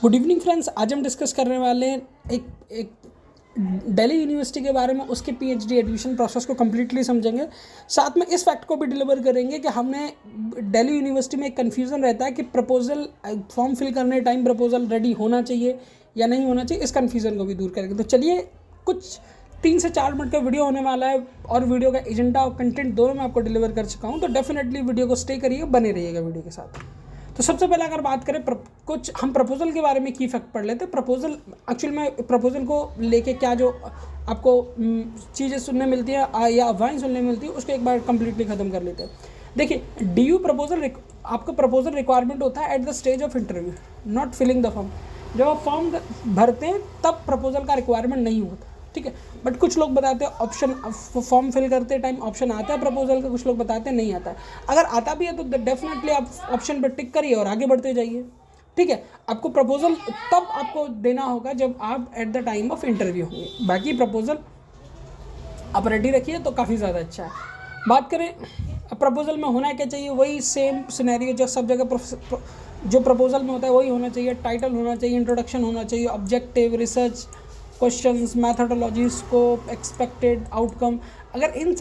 Good evening friends, आज हम discuss करने वाले हैं एक दिल्ली यूनिवर्सिटी के बारे में। उसके पीएचडी एडमिशन प्रोसेस को कम्प्लीटली समझेंगे। साथ में इस फैक्ट को भी डिलीवर करेंगे कि हमने दिल्ली यूनिवर्सिटी में एक कन्फ्यूज़न रहता है कि प्रपोजल फॉर्म फिल करने टाइम प्रपोजल रेडी होना चाहिए या नहीं होना चाहिए। इस कन्फ्यूज़न को भी दूर करेंगे। तो चलिए, कुछ 3 से 4 मिनट का वीडियो होने वाला है और वीडियो का एजेंडा और कंटेंट दोनों मैं आपको डिलीवर कर चुका हूँ। तो डेफिनेटली वीडियो को स्टे करिएगा, बने रहिएगा वीडियो के साथ। तो सबसे पहले अगर बात करें कुछ हम प्रपोजल के बारे में की फैक्ट पढ़ लेते हैं। प्रपोजल एक्चुअल में प्रपोजल को लेके क्या जो आपको चीज़ें सुनने मिलती है या अफवाहें सुनने मिलती है, उसको एक बार कंप्लीटली ख़त्म कर लेते हैं। देखिए, डीयू प्रपोजल आपका प्रपोजल रिक्वायरमेंट होता है at the stage of interview, not filling the form. जब आप फॉर्म भरते हैं तब प्रपोजल का रिक्वायरमेंट नहीं होता, ठीक है। बट कुछ लोग बताते हैं ऑप्शन फॉर्म फिल करते टाइम ऑप्शन आता है प्रपोजल का, कुछ लोग बताते हैं नहीं आता है। अगर आता भी है तो डेफिनेटली आप ऑप्शन पर टिक करिए और आगे बढ़ते जाइए, ठीक है। आपको प्रपोजल तब आपको देना होगा जब आप at the time of interview होंगे। बाकी प्रपोजल आप रेडी रखिए तो काफ़ी ज़्यादा अच्छा है। बात करें प्रपोजल में होना क्या चाहिए, वही सेम सिनेरियो जो सब जगह जो प्रपोजल में होता है वही होना चाहिए। टाइटल होना चाहिए, इंट्रोडक्शन होना चाहिए, objective, research, questions, methodology, scope, expected outcome. अगर ये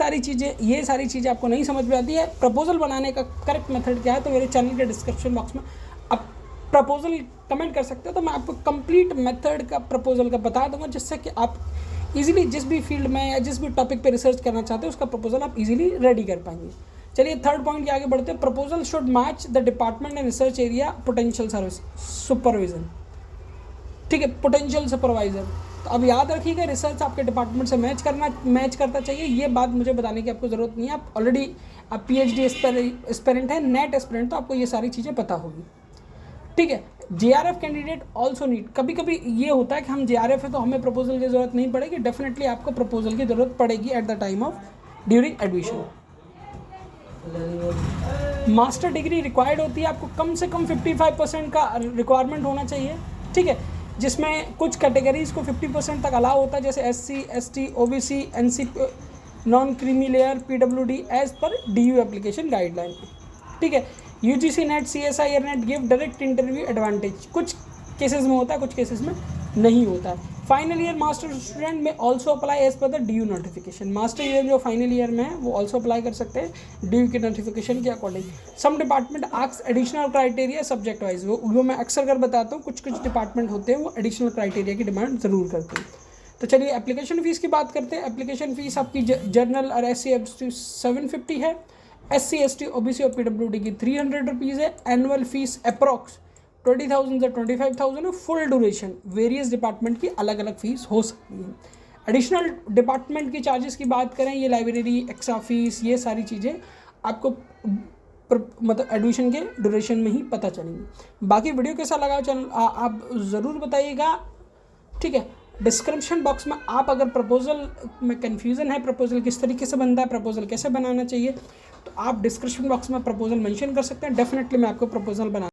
सारी चीज़ें आपको नहीं समझ में आती है, प्रपोजल बनाने का करेक्ट मेथड क्या है, तो मेरे चैनल के डिस्क्रिप्शन बॉक्स में आप प्रपोजल कमेंट कर सकते हो। तो मैं आपको कंप्लीट मेथड का प्रपोजल का बता दूंगा, जिससे कि आप इजीली जिस भी फील्ड में या जिस भी टॉपिक पे रिसर्च करना चाहते हो उसका प्रपोजल आप इजीली रेडी कर पाएंगे। चलिए, थर्ड पॉइंट के आगे बढ़ते हैं। Proposal should match the department and research area potential service supervision, ठीक है, पोटेंशियल सुपरवाइजर। तो अब याद रखिएगा, रिसर्च आपके डिपार्टमेंट से मैच करता चाहिए। ये बात मुझे बताने की आपको ज़रूरत नहीं है, आप ऑलरेडी आप पीएचडी एस्पिरेंट है, नेट एस्पिरेंट, तो आपको ये सारी चीज़ें पता होगी, ठीक है। जेआरएफ कैंडिडेट ऑल्सो नीड, कभी कभी ये होता है कि हम जेआरएफ है तो हमें प्रपोजल की ज़रूरत नहीं पड़ेगी। डेफिनेटली आपको प्रपोजल की ज़रूरत पड़ेगी at the time of during admission. Master degree required होती है, आपको कम से कम 55% का रिक्वायरमेंट होना चाहिए, ठीक है, जिसमें कुछ कैटेगरीज़ को 50% तक अलाउ होता है, जैसे SC, ST, OBC, NC, non creamy layer, PWD as per DU application guideline, ठीक है। UGC net, CSI net give direct interview advantage. कुछ केसेस में होता है, कुछ केसेस में नहीं होता है। फाइनल ईयर मास्टर स्टूडेंट में also apply as per the DU notification. Master year जो फाइनल ईयर में है वो ऑल्सो अप्लाई कर सकते हैं DU के नोटिफिकेशन के according. Some department ask additional criteria subject wise, वो मैं अक्सर कर बताता हूँ। कुछ डिपार्टमेंट होते हैं वो एडिशनल क्राइटेरिया की डिमांड ज़रूर करते हैं। तो चलिए, एप्लीकेशन फ़ीस की बात करते हैं। एप्लीकेशन फ़ीस आपकी जनरल और SC ST 750 है, SC ST OBC और PWD की 300 रुपीज़ है। एनुअल फीस अप्रॉक्स 20,000 से 25,000 है। फुल ड्यूरेशन वेरियस डिपार्टमेंट की अलग अलग फीस हो सकती है। एडिशनल डिपार्टमेंट की चार्जेस की बात करें, ये लाइब्रेरी, एक्स्ट्रा फीस, ये सारी चीज़ें आपको मतलब एडमिशन के ड्यूरेशन में ही पता चलेंगी। बाकी वीडियो कैसा लगा चैनल आप ज़रूर बताइएगा, ठीक है। डिस्क्रिप्शन बॉक्स में आप अगर प्रपोजल में कन्फ्यूज़न है, प्रपोजल किस तरीके से बनता है, प्रपोजल कैसे बनाना चाहिए, तो आप डिस्क्रिप्शन बॉक्स में प्रपोजल मेंशन कर सकते हैं। डेफिनेटली मैं आपको प्रपोजल बना